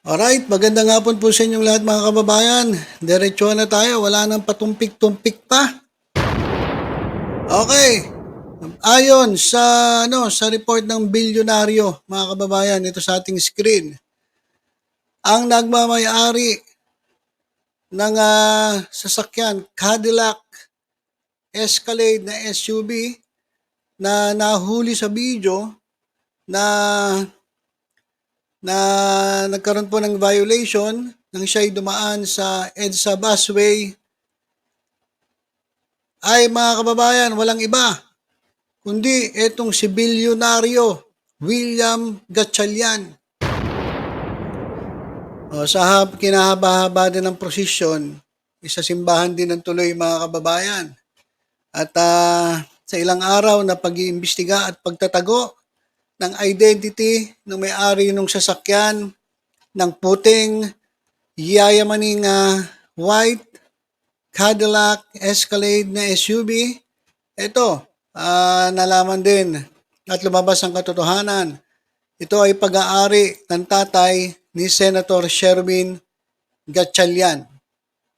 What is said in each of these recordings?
Alright, magandang hapon po sa inyong lahat mga kababayan. Diretso na tayo, wala nang patumpik-tumpik pa. Okay. Ayon sa report ng bilyonaryo, mga kababayan, ito sa ating screen, ang nagmamay-ari ng sasakyan Cadillac Escalade na SUV na nahuli sa video na na nagkaroon po ng violation nang siya'y dumaan sa EDSA busway ay mga kababayan, walang iba kundi itong si bilyonaryo William Gatchalian. Sa kinahaba-haba din ng prosesyon, isa simbahan din ng tuloy mga kababayan. At sa ilang araw na pag-iimbestiga at pagtatago ng identity ng may-ari ng sasakyan ng puting yayamaning white Cadillac Escalade na SUV, ito, nalaman din at lumabas ang katotohanan. Ito ay pag-aari ng tatay ni Senator Sherwin Gatchalian.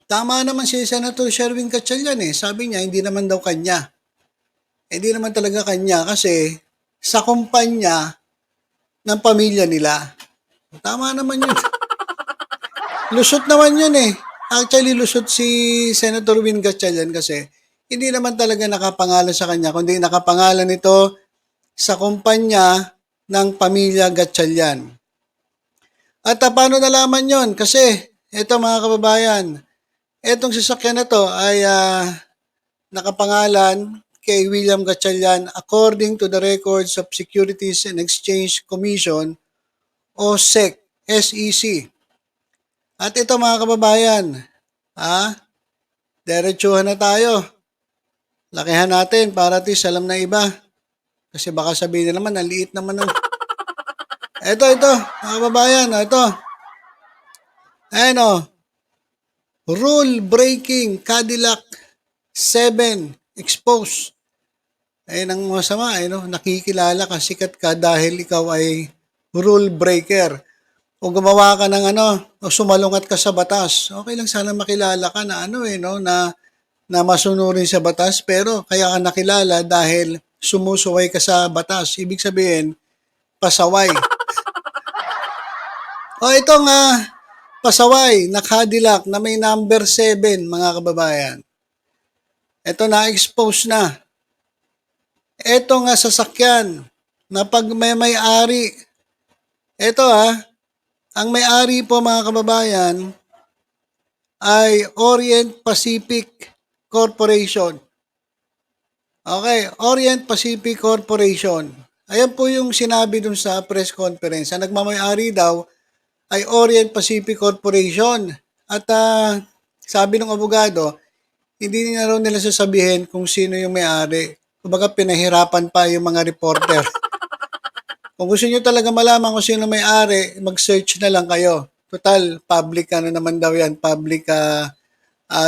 Tama naman si Senator Sherwin Gatchalian Sabi niya, hindi naman daw kanya. Hindi naman talaga kanya kasi sa kumpanya ng pamilya nila. Tama naman yun. Lusot naman yun Actually, lusot si Senator Win Gatchalian kasi hindi naman talaga nakapangalan sa kanya, kundi nakapangalan ito sa kumpanya ng pamilya Gatchalian. At paano nalaman yon? Kasi ito mga kababayan, itong sasakyan na to ay nakapangalan kay William Gatchalian according to the records of Securities and Exchange Commission o SEC. At ito mga kababayan, diretsuhan na tayo. Lakihan natin para at least alam na iba. Kasi baka sabihin naman, ang liit naman ng... Ito, mga kababayan, ito. Ayan Rule Breaking Cadillac 7 Exposed. Ayun ang masama, nakikilala ka, sikat ka dahil ikaw ay rule breaker. O gumawa ka ng o sumalungat ka sa batas, okay lang sana makilala ka na na masunurin sa batas, pero kaya ka nakilala dahil sumusuway ka sa batas. Ibig sabihin, pasaway. Itong pasaway na Cadillac na may number 7, mga kababayan. Ito na-expose na. Ito nga sasakyan na pag may-ari, ito ang may-ari po mga kababayan ay Orient Pacific Corporation. Okay, Orient Pacific Corporation. Ayan po yung sinabi dun sa press conference. Ang nagmamay-ari daw ay Orient Pacific Corporation. At sabi ng abogado, hindi na raw nila sasabihin kung sino yung may-ari. Kumbaga pinahirapan pa yung mga reporter. Kung gusto nyo talaga malaman kung sino may-ari, mag-search na lang kayo. Total, public naman daw yan, public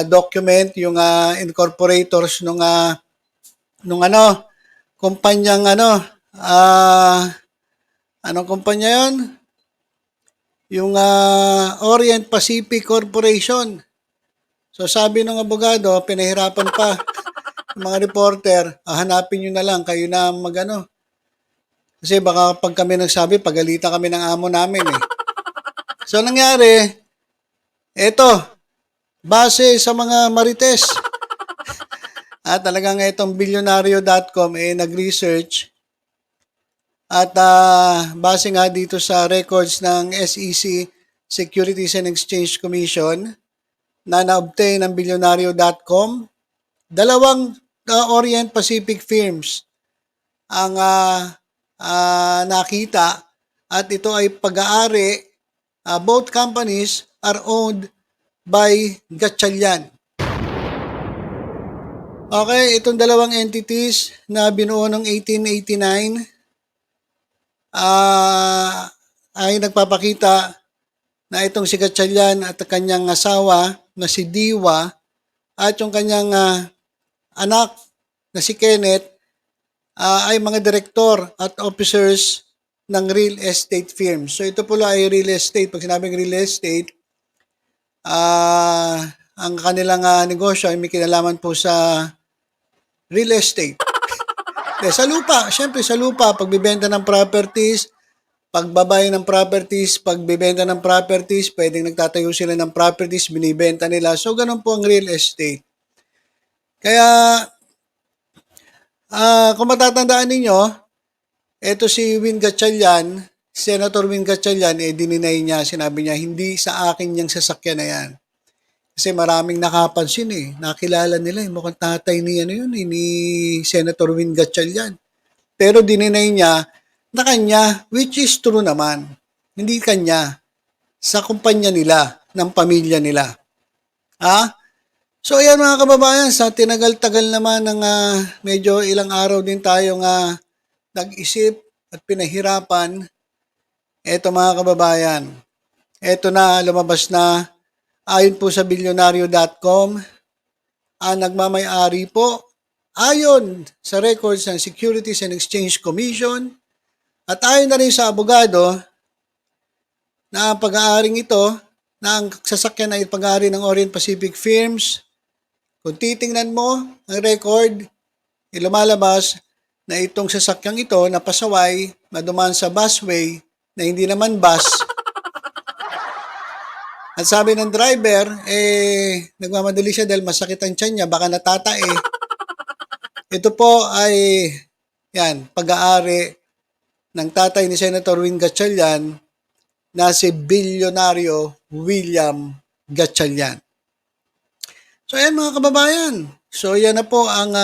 document, yung incorporators nung kumpanyang anong kumpanya yon? Yung Orient Pacific Corporation. So sabi ng abogado, pinahirapan pa yung mga reporter, hanapin nyo na lang, kayo na kasi baka pag kami nagsabi, pagalitan kami ng amo namin So nangyari, ito, base sa mga marites, talagang itong bilyonaryo.com nag-research at base nga dito sa records ng SEC, Securities and Exchange Commission, na na-obtain ng bilyonaryo.com, dalawang Orient Pacific firms ang nakita at ito ay pag-aari. Both companies are owned by Gatchalian. Okay, itong dalawang entities na binuo noong 1889 ay nagpapakita na itong si Gatchalian at kanyang asawa na si Diwa at yung kanyang anak na si Kenneth ay mga direktor at officers ng real estate firms. So ito po ay real estate. Pag sinabing real estate, ang kanilang negosyo ay may kinalaman po sa real estate. Sa lupa, syempre sa lupa, pagbibenta ng properties, pagbabay ng properties, pagbibenta ng properties, pwedeng nagtatayo sila ng properties, binibenta nila. So ganun po ang real estate. Kaya kung matatandaan ninyo, eto si Win Gatchalian, Senator Win Gatchalian, dininay niya, sinabi niya, hindi sa akin yung sasakyan na yan. Kasi maraming nakapansin nakilala nila mukhang tatay ni ni Senator Win Gatchalian. Pero dininay niya na kanya, which is true naman. Hindi kanya, sa kumpanya nila, ng pamilya nila. So ayan mga kababayan, sa tinagal-tagal naman ng medyo ilang araw din tayong nag-isip at pinahirapan, eto mga kababayan, eto na, lumabas na, ayon po sa bilyonaryo.com, ang nagmamay-ari po, ayon sa records ng Securities and Exchange Commission, at ayon na rin sa abogado, na ang pag-aaring ito, na ang sasakyan ay pag-aari ng Orient Pacific Firms, kung titingnan mo ang record, lumalabas na itong sasakyang ito na pasaway, madumaan sa busway na hindi naman bus. At sabi ng driver, nagmamadali siya dahil masakit ang tiyan niya, baka natatae. Ito po ay pag-aari ng tatay ni Senator Win Gatchalian na si Bilyonaryo William Gatchalian. So ayan mga kababayan, so yan na po ang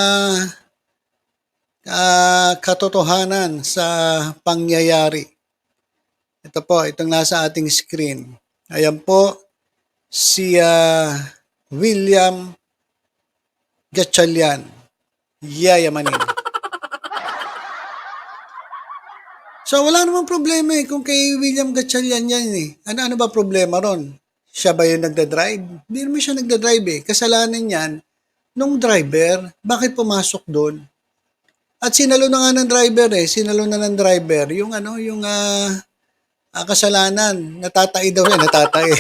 katotohanan sa pangyayari. Ito po, itong nasa ating screen. Ayan po, si William Gatchalian, yayamanin. So wala namang problema kung kay William Gatchalian yan Ano ba problema ron? Siya ba yung nagdadrive? Hindi naman siya nagdadrive Kasalanan yan nung driver. Bakit pumasok doon? At sinalo na nga ng driver Sinalo na ng driver yung kasalanan. Natatay daw natatay.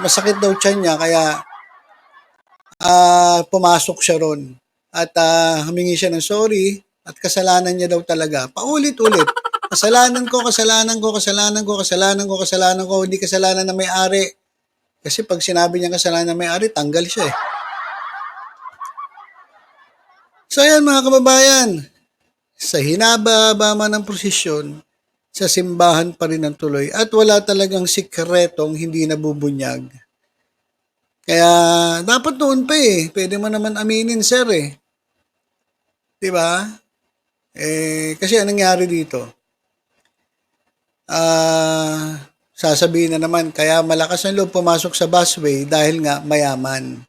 Masakit daw tiyan niya kaya pumasok siya ron. At humingi siya ng sorry at kasalanan niya daw talaga. Paulit-ulit. Kasalanan ko, kasalanan ko, kasalanan ko, kasalanan ko, kasalanan ko, hindi kasalanan na may-ari. Kasi pag sinabi niya kasalanan na may-ari, tanggal siya So ayan mga kababayan, sa hinaba-haba man ng prosesyon, sa simbahan pa rin ang tuloy at wala talagang sikretong hindi nabubunyag. Kaya dapat noon pa pwede mo naman aminin sir Diba? Kasi anong nangyari dito? Sasabihin na naman, kaya malakas ang loob pumasok sa busway dahil nga mayaman.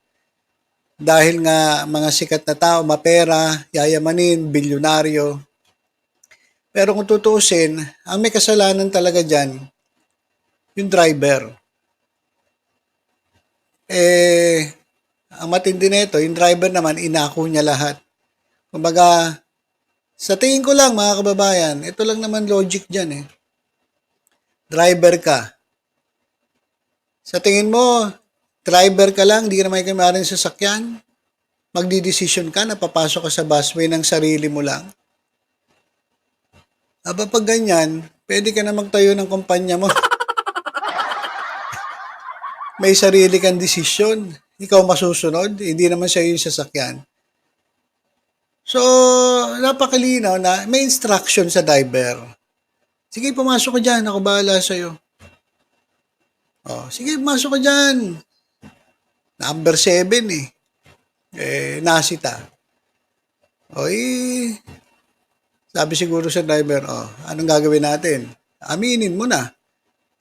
Dahil nga mga sikat na tao, mapera, yayamanin, bilyonaryo. Pero kung tutuusin, ang may kasalanan talaga dyan, yung driver. Ang matindi nito, yung driver naman, inako niya lahat. Kumbaga, sa tingin ko lang mga kababayan, ito lang naman logic dyan Driver ka. Sa tingin mo, driver ka lang, di ka naman kamarin sa sasakyan, magdidesisyon ka na papasok ka sa busway ng sarili mo lang. Aba pag ganyan, pwede ka na magtayo ng kumpanya mo. May sarili kang desisyon. Ikaw masusunod, hindi naman siya yung sasakyan. So, napakalinaw na may instruction sa driver. Sige, pumasok ka dyan. Ako bahala sa'yo. Sige, pumasok ka dyan. Number 7 nasita. Sabi siguro sa driver, anong gagawin natin? Aminin mo na.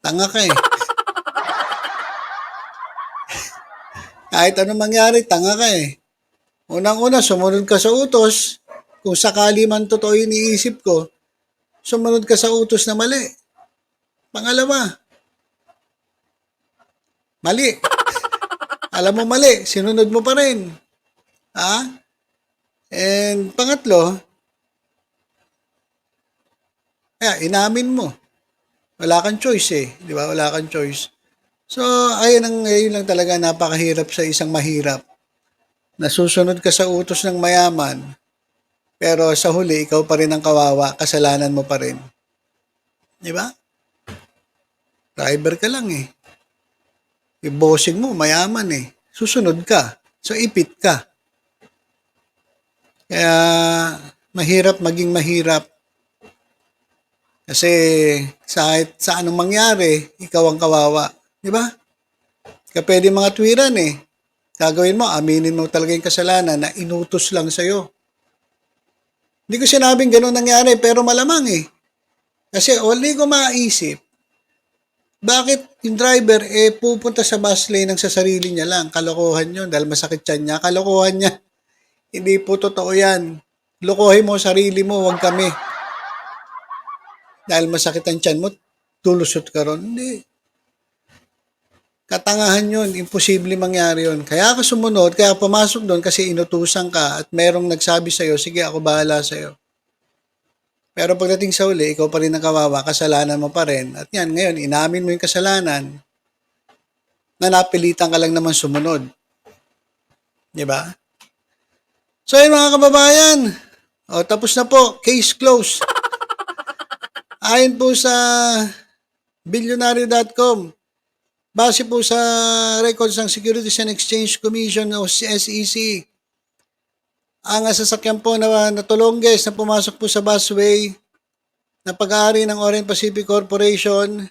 Tanga ka Kahit anong mangyari, tanga ka Unang-una, sumunod ka sa utos. Kung sakali man totoo yung iniisip ko, sumunod ka sa utos na mali. Pangalawa, mali. Alam mo mali, sinunod mo pa rin. And pangatlo, Kaya inamin mo. Wala kang choice eh, di ba? Wala kang choice. So, ayun lang talaga napakahirap sa isang mahirap. Nasusunod ka sa utos ng mayaman, pero sa huli, ikaw pa rin ang kawawa, kasalanan mo pa rin. Di ba? Driver ka lang eh. Yung bossing mo, mayaman eh. Susunod ka. So, ipit ka. Kaya, mahirap maging mahirap. Kasi, sa anong mangyari, ikaw ang kawawa. Di ba? Kaya pwede mga tuwiran eh. Gagawin mo, aminin mo talaga yung kasalanan na inutos lang sa'yo. Hindi ko sinabing ganun nangyari, pero malamang eh. Kasi hindi ko maisip, bakit yung driver pupunta sa bus lane ng sa sarili niya lang? Kalokohan yun dahil masakit tiyan niya. Kalokohan niya. Hindi po totoo yan. Lokohin mo sarili mo, wag kami. Dahil masakit ang tiyan mo, tulusot ka ron. Hindi. Katangahan yun. Imposible mangyari yun. Kaya ka sumunod, kaya pumasok doon kasi inutusan ka at merong nagsabi sa'yo, sige ako bahala sa'yo. Pero pagdating sa uli, ikaw pa rin ang kawawa, kasalanan mo pa rin. At yan, ngayon, inamin mo yung kasalanan na napilitan ka lang naman sumunod. Di ba? So yun mga kababayan, tapos na po, case closed. Ayon po sa Billionaire.com, base po sa records ng Securities and Exchange Commission o SEC, ang sasakyan po na natulongges na pumasok po sa busway na pag-aari ng Orient Pacific Corporation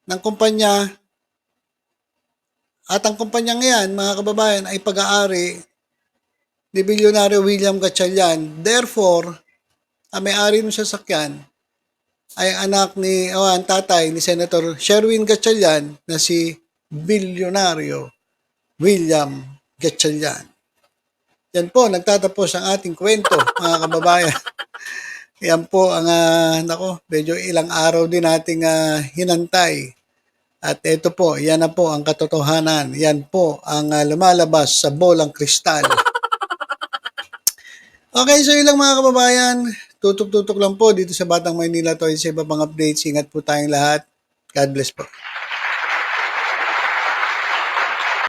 ng kumpanya at ang kumpanya ngayon, mga kababayan, ay pag-aari ni Bilyonaryo William Gatchalian. Therefore, ang may-ari ng sasakyan ay anak ang tatay ni Senator Sherwin Gatchalian na si Bilyonaryo William Gatchalian. Yan po, nagtatapos ang ating kwento, mga kababayan. Yan po ang, medyo ilang araw din nating hinantay. At ito po, yan na po ang katotohanan. Yan po ang lumalabas sa bolang kristal. Okay, so yun lang mga kababayan. Tutok-tutok lang po dito sa Batang Maynila to sa iba pang updates. Ingat po tayong lahat. God bless po.